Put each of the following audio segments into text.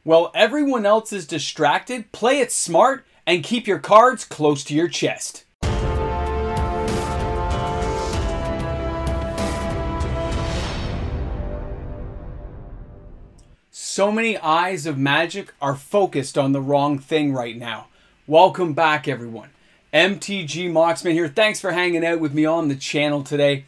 While everyone else is distracted, play it smart and keep your cards close to your chest. So many eyes of Magic are focused on the wrong thing right now. Welcome back, everyone. MTG Moxman here. Thanks for hanging out with me on the channel today.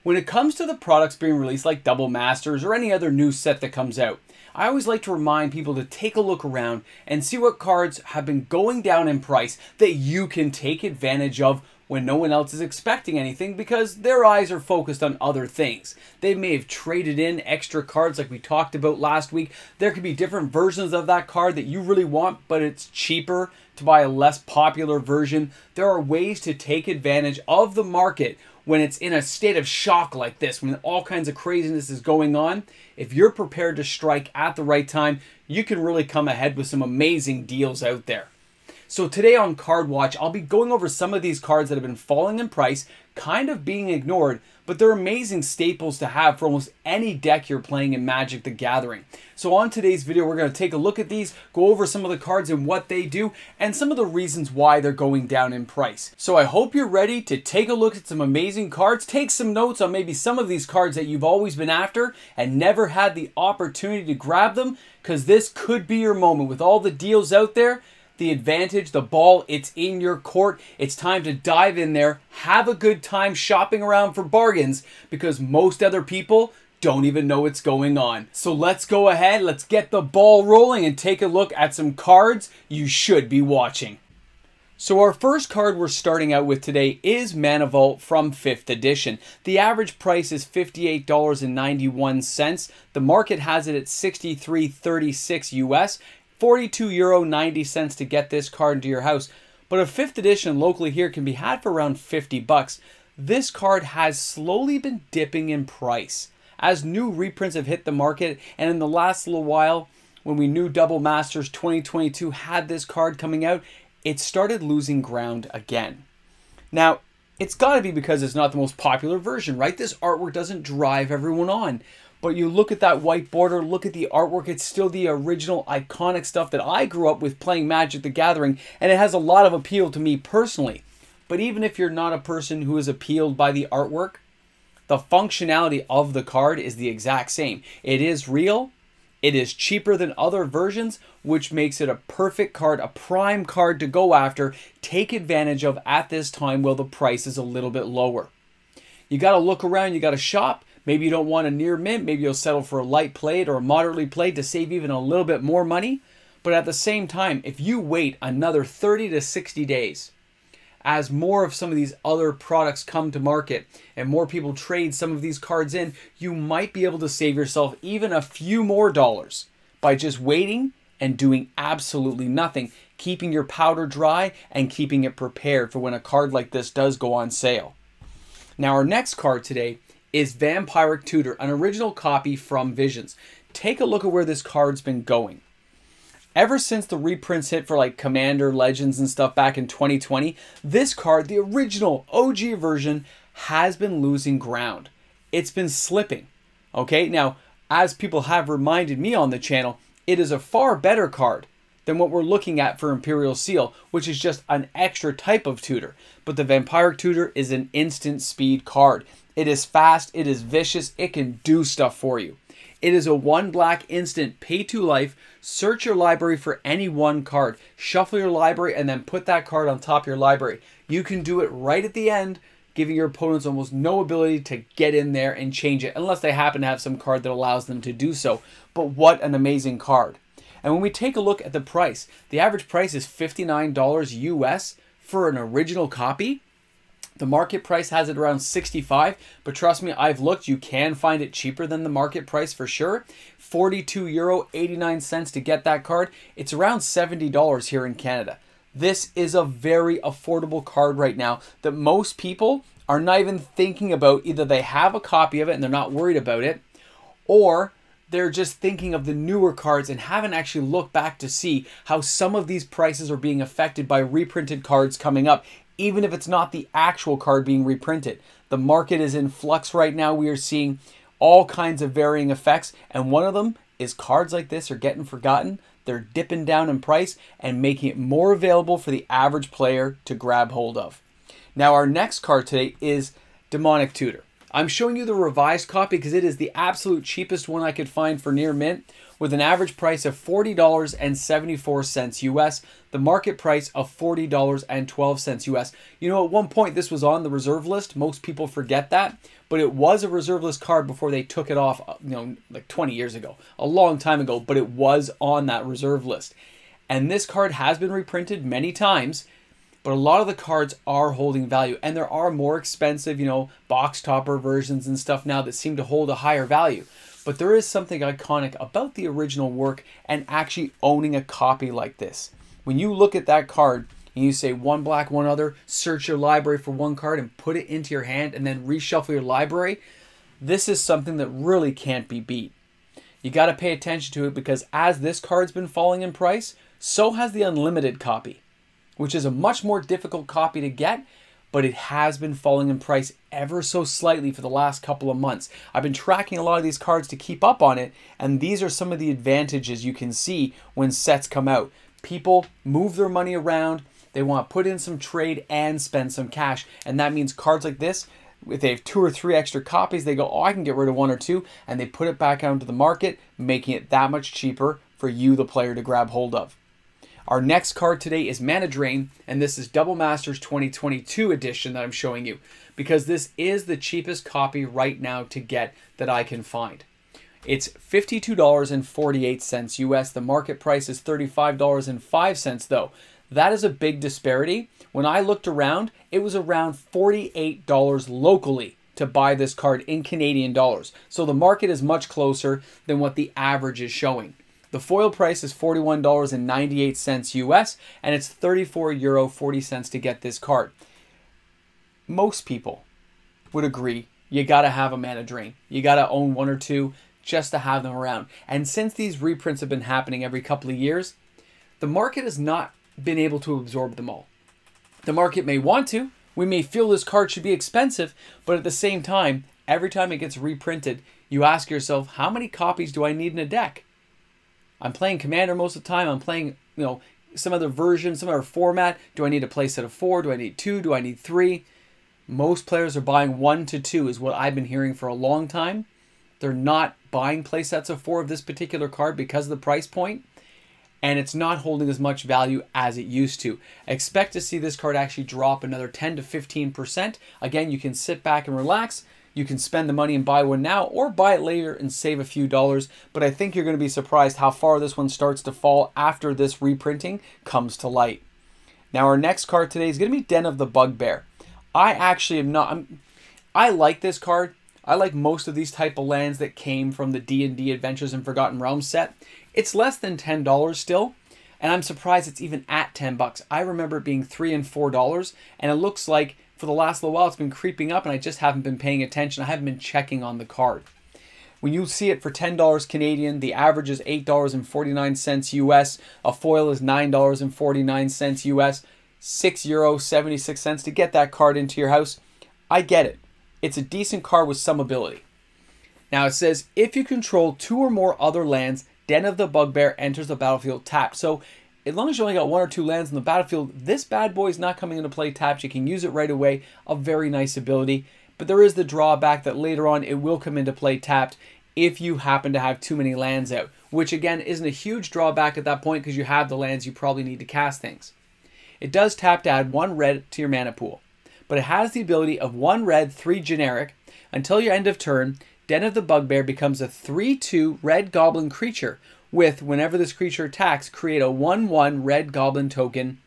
When it comes to the products being released like Double Masters or any other new set that comes out, I always like to remind people to take a look around and see what cards have been going down in price that you can take advantage of when no one else is expecting anything because their eyes are focused on other things. They may have traded in extra cards like we talked about last week. There could be different versions of that card that you really want, but it's cheaper to buy a less popular version. There are ways to take advantage of the market when it's in a state of shock like this, when all kinds of craziness is going on. If you're prepared to strike at the right time, you can really come ahead with some amazing deals out there. So today on Card Watch, I'll be going over some of these cards that have been falling in price, kind of being ignored, but they're amazing staples to have for almost any deck you're playing in Magic the Gathering. So on today's video, we're going to take a look at these, go over some of the cards and what they do, and some of the reasons why they're going down in price. So I hope you're ready to take a look at some amazing cards, take some notes on maybe some of these cards that you've always been after and never had the opportunity to grab them, because this could be your moment with all the deals out there. The advantage, the ball, it's in your court. It's time to dive in there, have a good time shopping around for bargains because most other people don't even know what's going on. So let's go ahead, let's get the ball rolling and take a look at some cards you should be watching. So our first card we're starting out with today is Mana Vault from 5th edition. The average price is $58.91. The market has it at $63.36 US. €42.90 to get this card into your house. But a 5th edition locally here can be had for around 50 bucks. This card has slowly been dipping in price as new reprints have hit the market, and in the last little while, when we knew Double Masters 2022 had this card coming out, it started losing ground again. Now, it's got to be because it's not the most popular version, right? This artwork doesn't drive everyone on. But you look at that white border, look at the artwork, it's still the original iconic stuff that I grew up with playing Magic the Gathering, and it has a lot of appeal to me personally. But even if you're not a person who is appealed by the artwork, the functionality of the card is the exact same. It is real, it is cheaper than other versions, which makes it a perfect card, a prime card to go after, take advantage of at this time while the price is a little bit lower. You got to look around, you got to shop. Maybe you don't want a near mint. Maybe you'll settle for a light played or a moderately played to save even a little bit more money. But at the same time, if you wait another 30 to 60 days, as more of some of these other products come to market and more people trade some of these cards in, you might be able to save yourself even a few more dollars by just waiting and doing absolutely nothing, keeping your powder dry and keeping it prepared for when a card like this does go on sale. Now our next card today is Vampiric Tutor, an original copy from Visions. Take a look at where this card's been going. Ever since the reprints hit for like Commander, Legends and stuff back in 2020, this card, the original OG version, has been losing ground. It's been slipping. Okay, now, as people have reminded me on the channel, it is a far better card than what we're looking at for Imperial Seal, which is just an extra type of tutor. But the Vampiric Tutor is an instant speed card. It is fast, it is vicious, it can do stuff for you. It is a 1 black instant pay to life. Search your library for any one card. Shuffle your library and then put that card on top of your library. You can do it right at the end, giving your opponents almost no ability to get in there and change it, unless they happen to have some card that allows them to do so. But what an amazing card. And when we take a look at the price, the average price is $59 US for an original copy. The market price has it around $65, but trust me, I've looked, you can find it cheaper than the market price for sure. €42.89 to get that card. It's around $70 here in Canada. This is a very affordable card right now that most people are not even thinking about. Either they have a copy of it and they're not worried about it, or they're just thinking of the newer cards and haven't actually looked back to see how some of these prices are being affected by reprinted cards coming up. Even if it's not the actual card being reprinted. The market is in flux right now. We are seeing all kinds of varying effects, and one of them is cards like this are getting forgotten. They're dipping down in price and making it more available for the average player to grab hold of. Now our next card today is Vampiric Tutor. I'm showing you the revised copy because it is the absolute cheapest one I could find for near mint, with an average price of $40.74 US, the market price of $40.12 US. You know, at one point this was on the reserve list. Most people forget that, but it was a reserve list card before they took it off, you know, like 20 years ago, a long time ago, but it was on that reserve list. And this card has been reprinted many times, but a lot of the cards are holding value, and there are more expensive, you know, box topper versions and stuff now that seem to hold a higher value. But there is something iconic about the original work and actually owning a copy like this. When you look at that card and you say one black, one other, search your library for one card and put it into your hand and then reshuffle your library, this is something that really can't be beat. You got to pay attention to it because as this card's been falling in price, so has the unlimited copy, which is a much more difficult copy to get, but it has been falling in price ever so slightly for the last couple of months. I've been tracking a lot of these cards to keep up on it, and these are some of the advantages you can see when sets come out. People move their money around, they want to put in some trade and spend some cash, and that means cards like this, if they have 2 or 3 extra copies, they go, oh, I can get rid of 1 or 2, and they put it back out into the market, making it that much cheaper for you, the player, to grab hold of. Our next card today is Mana Drain, and this is Double Masters 2022 edition that I'm showing you, because this is the cheapest copy right now to get that I can find. It's $52.48 US. The market price is $35.05 though. That is a big disparity. When I looked around, it was around $48 locally to buy this card in Canadian dollars. So the market is much closer than what the average is showing. The foil price is $41.98 US, and it's €34.40 to get this card. Most people would agree you gotta have a Mana Drain. You gotta own 1 or 2 just to have them around. And since these reprints have been happening every couple of years, the market has not been able to absorb them all. The market may want to. We may feel this card should be expensive, but at the same time, every time it gets reprinted, you ask yourself, how many copies do I need in a deck? I'm playing Commander most of the time. I'm playing, you know, some other version, some other format. Do I need a play set of 4? Do I need 2? Do I need 3? Most players are buying 1 to 2 is what I've been hearing for a long time. They're not buying play sets of 4 of this particular card because of the price point, and it's not holding as much value as it used to. Expect to see this card actually drop another 10 to 15%. Again, you can sit back and relax. You can spend the money and buy one now or buy it later and save a few dollars. But I think you're going to be surprised how far this one starts to fall after this reprinting comes to light. Now our next card today is going to be Den of the Bugbear. I actually am not... I like this card. I like most of these type of lands that came from the D&D Adventures in Forgotten Realms set. It's less than $10 still, and I'm surprised it's even at $10. I remember it being $3 and $4, and it looks like for the last little while it's been creeping up, and I just haven't been paying attention. I haven't been checking on the card. When you see it for $10 Canadian, the average is $8.49 US. A foil is $9.49 US. €6.76 to get that card into your house. I get it. It's a decent card with some ability. Now it says, if you control 2 or more other lands, Den of the Bugbear enters the battlefield tapped. So as long as you only got 1 or 2 lands on the battlefield, this bad boy is not coming into play tapped. You can use it right away. A very nice ability. But there is the drawback that later on it will come into play tapped if you happen to have too many lands out. Which again isn't a huge drawback at that point because you have the lands you probably need to cast things. It does tap to add 1 red to your mana pool. But it has the ability of 1 red, 3 generic. Until your end of turn, Den of the Bugbear becomes a 3/2 red goblin creature with, whenever this creature attacks, create a 1/1 red goblin token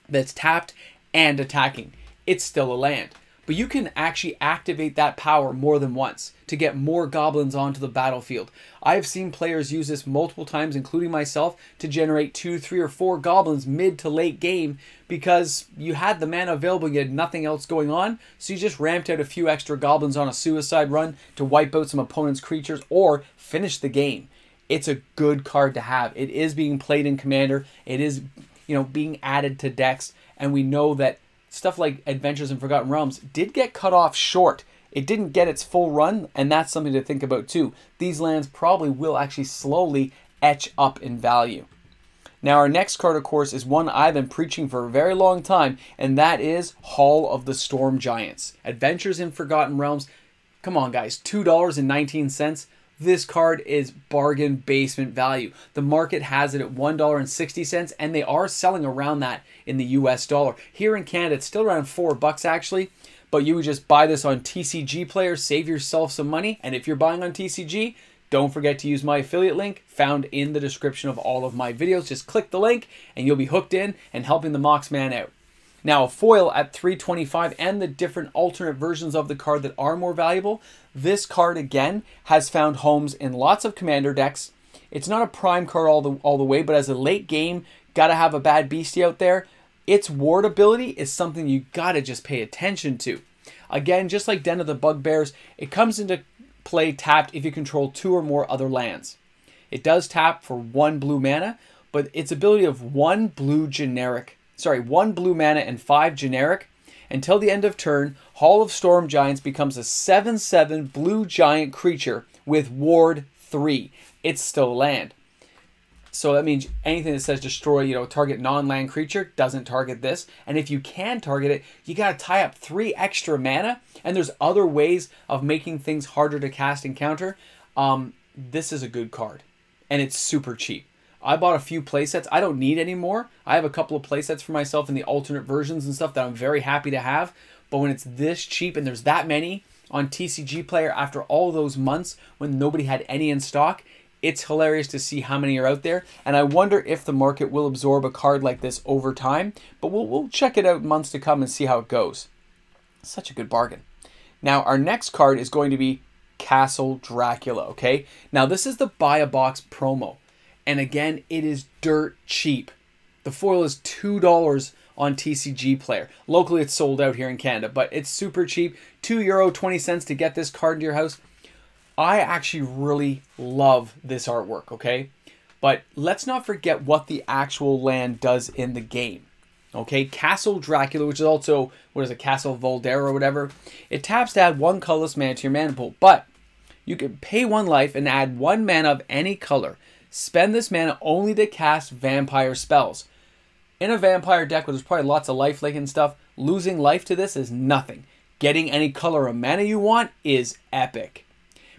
that's tapped and attacking. It's still a land. But you can actually activate that power more than once to get more goblins onto the battlefield. I've seen players use this multiple times, including myself, to generate 2, 3, or 4 goblins mid to late game because you had the mana available, you had nothing else going on, so you just ramped out a few extra goblins on a suicide run to wipe out some opponent's creatures or finish the game. It's a good card to have. It is being played in Commander. It is, you know, being added to decks, and we know that stuff like Adventures in Forgotten Realms did get cut off short it didn't get its full run, and that's something to think about too. These lands probably will actually slowly etch up in value. Now our next card, of course, is one I've been preaching for a very long time, and that is Hall of the Storm Giants. Adventures in Forgotten Realms. Come on, guys, $2.19. This card is bargain basement value. The market has it at $1.60, and they are selling around that in the US dollar. Here in Canada, it's still around $4 actually, but you would just buy this on TCG Player, save yourself some money, and if you're buying on TCG, don't forget to use my affiliate link found in the description of all of my videos. Just click the link and you'll be hooked in and helping the Moxman out. Now, a foil at $3.25 and the different alternate versions of the card that are more valuable. This card, again, has found homes in lots of commander decks. It's not a prime card all the way, but as a late game, gotta have a bad beastie out there. Its ward ability is something you gotta just pay attention to. Again, just like Den of the Bugbears, it comes into play tapped if you control 2 or more other lands. It does tap for 1 blue mana, but its ability of 1 blue mana and 5 generic. Until the end of turn, Hall of Storm Giants becomes a 7/7 blue giant creature with ward 3. It's still land. So that means anything that says destroy, target non-land creature doesn't target this. And if you can target it, you got to tie up 3 extra mana. And there's other ways of making things harder to cast and counter. This is a good card. And it's super cheap. I bought a few playsets. I don't need any more. I have a couple of playsets for myself in the alternate versions and stuff that I'm very happy to have. But when it's this cheap and there's that many on TCG Player after all those months when nobody had any in stock, it's hilarious to see how many are out there, and I wonder if the market will absorb a card like this over time, but we'll check it out months to come and see how it goes. Such a good bargain. Now, our next card is going to be Castle Dracula, okay? Now, this is the buy a box promo, and again, it is dirt cheap. The foil is $2 on TCG Player. Locally, it's sold out here in Canada, but it's super cheap. €2.20 to get this card into your house. I actually really love this artwork, okay? But let's not forget what the actual land does in the game, okay? Castle Dracula, which is also, Castle Voldaren or whatever. It taps to add 1 colorless mana to your mana pool, but you can pay 1 life and add 1 mana of any color. Spend this mana only to cast vampire spells. In a vampire deck where there's probably lots of life and stuff, losing life to this is nothing. Getting any color of mana you want is epic.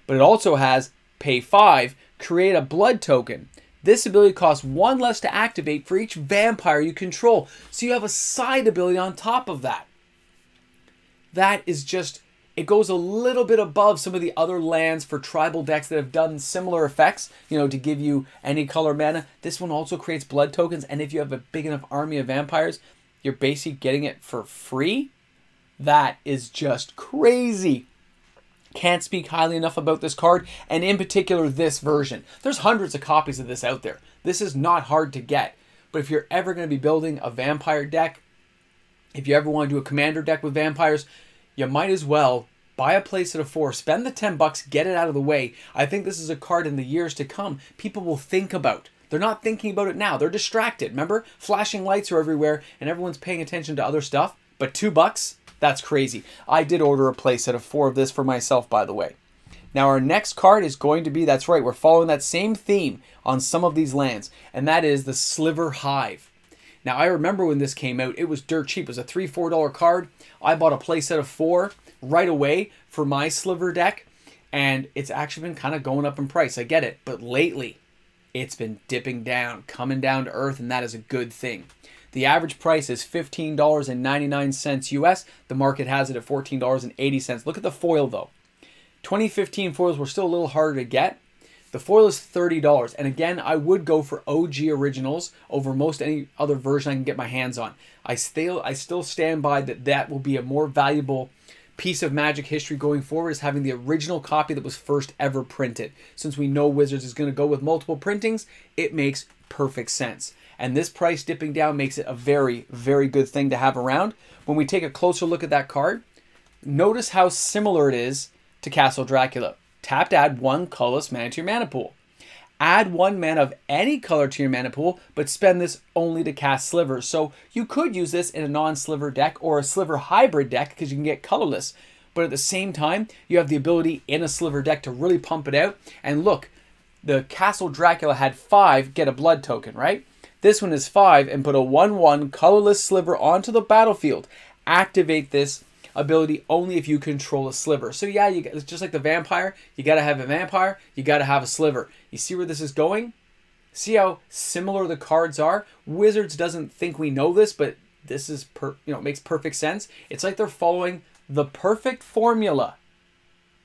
But it also has pay 5, create a blood token. This ability costs 1 less to activate for each vampire you control. So you have a side ability on top of that. That is just, it goes a little bit above some of the other lands for tribal decks that have done similar effects, to give you any color mana. This one also creates blood tokens, and if you have a big enough army of vampires, you're basically getting it for free. That is just crazy. Can't speak highly enough about this card, and in particular this version. There's hundreds of copies of this out there. This is not hard to get, but if you're ever going to be building a vampire deck, if you ever want to do a commander deck with vampires, you might as well buy a playset of 4, spend the $10, get it out of the way. I think this is a card in the years to come people will think about. They're not thinking about it now. They're distracted. Remember? Flashing lights are everywhere, and everyone's paying attention to other stuff, but $2? That's crazy. I did order a playset of 4 of this for myself, by the way. Now, our next card is going to be, that's right, we're following that same theme on some of these lands, and that is the Sliver Hive. Now, I remember when this came out, it was dirt cheap. It was a $3, $4 card. I bought a playset of 4 right away for my Sliver deck, and it's actually been kind of going up in price. I get it, but lately, it's been dipping down, coming down to earth, and that is a good thing. The average price is $15.99 US. The market has it at $14.80. Look at the foil though. 2015 foils were still a little harder to get. The foil is $30. And again, I would go for OG originals over most any other version I can get my hands on. I still stand by that will be a more valuable piece of Magic history going forward, is having the original copy that was first ever printed. Since we know Wizards is going to go with multiple printings, it makes perfect sense. And this price dipping down makes it a very, very good thing to have around. When we take a closer look at that card, notice how similar it is to Castle Dracula. Tap to add 1 colorless mana to your mana pool. Add 1 mana of any color to your mana pool, but spend this only to cast Slivers. So you could use this in a non-Sliver deck or a Sliver hybrid deck because you can get colorless. but at the same time, you have the ability in a Sliver deck to really pump it out. And look, the Castle Dracula had 5 get a blood token, right? This one is 5 and put a 1/1 colorless Sliver onto the battlefield. Activate this ability only if you control a Sliver. So yeah, it's just like the vampire. You got to have a vampire. You got to have a Sliver. You see where this is going? See how similar the cards are? Wizards doesn't think we know this, but this is it makes perfect sense. It's like they're following the perfect formula,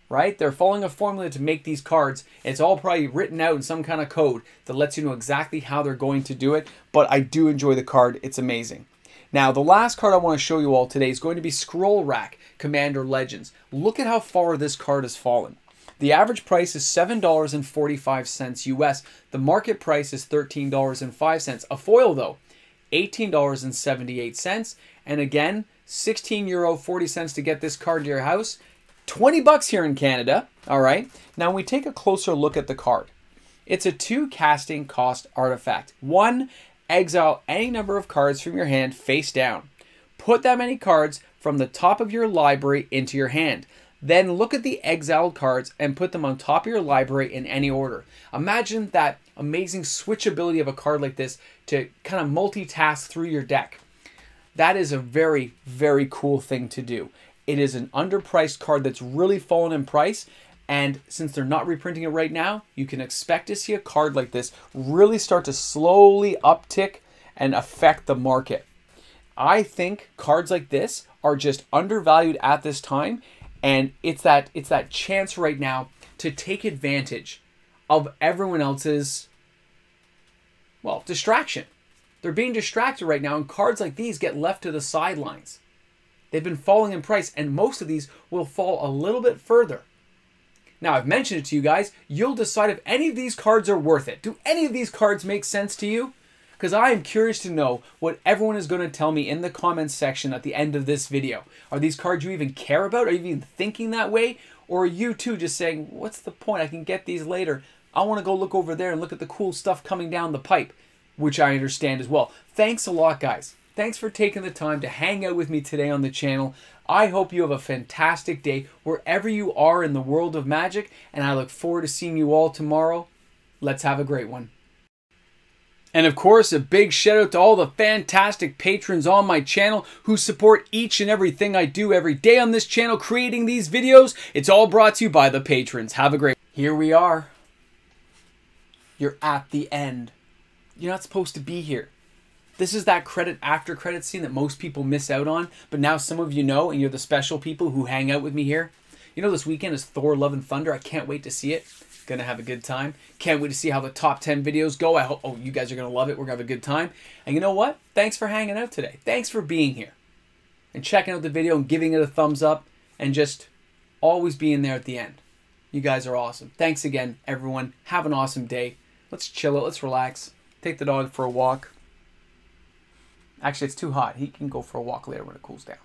right? They're following a formula to make these cards. It's all probably written out in some kind of code that lets you know exactly how they're going to do it. But I do enjoy the card. It's amazing. Now, the last card I want to show you all today is going to be Scroll Rack Commander Legends. Look at how far this card has fallen. The average price is $7.45 US. The market price is $13.05. A foil, though, $18.78. And again, €16.40 to get this card to your house. 20 bucks here in Canada. All right. Now, when we take a closer look at the card, it's a 2 casting cost artifact. 1, exile any number of cards from your hand face down. Put that many cards from the top of your library into your hand. Then look at the exiled cards and put them on top of your library in any order. Imagine that amazing switchability of a card like this to kind of multitask through your deck. That is a very, very cool thing to do. It is an underpriced card that's really fallen in price. And since they're not reprinting it right now, you can expect to see a card like this really start to slowly uptick and affect the market. I think cards like this are just undervalued at this time. And it's that chance right now to take advantage of everyone else's, well, distraction. They're being distracted right now, and cards like these get left to the sidelines. They've been falling in price, and most of these will fall a little bit further. Now, I've mentioned it to you guys. You'll decide if any of these cards are worth it. Do any of these cards make sense to you? Because I am curious to know what everyone is going to tell me in the comments section at the end of this video. Are these cards you even care about? Are you even thinking that way? Or are you too just saying, what's the point? I can get these later. I want to go look over there and look at the cool stuff coming down the pipe, which I understand as well. Thanks a lot, guys. Thanks for taking the time to hang out with me today on the channel. I hope you have a fantastic day wherever you are in the world of magic, and I look forward to seeing you all tomorrow. Let's have a great one. And of course, a big shout out to all the fantastic patrons on my channel who support each and everything I do every day on this channel, creating these videos. It's all brought to you by the patrons. Have a great... Here we are. You're at the end. You're not supposed to be here. This is that after credit scene that most people miss out on, but now some of you know, and you're the special people who hang out with me here. You know, this weekend is Thor Love and Thunder. I can't wait to see it. Gonna have a good time. Can't wait to see how the top 10 videos go. I hope, oh, you guys are gonna love it. We're gonna have a good time. And you know what? Thanks for hanging out today. Thanks for being here and checking out the video and giving it a thumbs up and just always being there at the end. You guys are awesome. Thanks again, everyone. Have an awesome day. Let's chill out. Let's relax. Take the dog for a walk. Actually, it's too hot. He can go for a walk later when it cools down.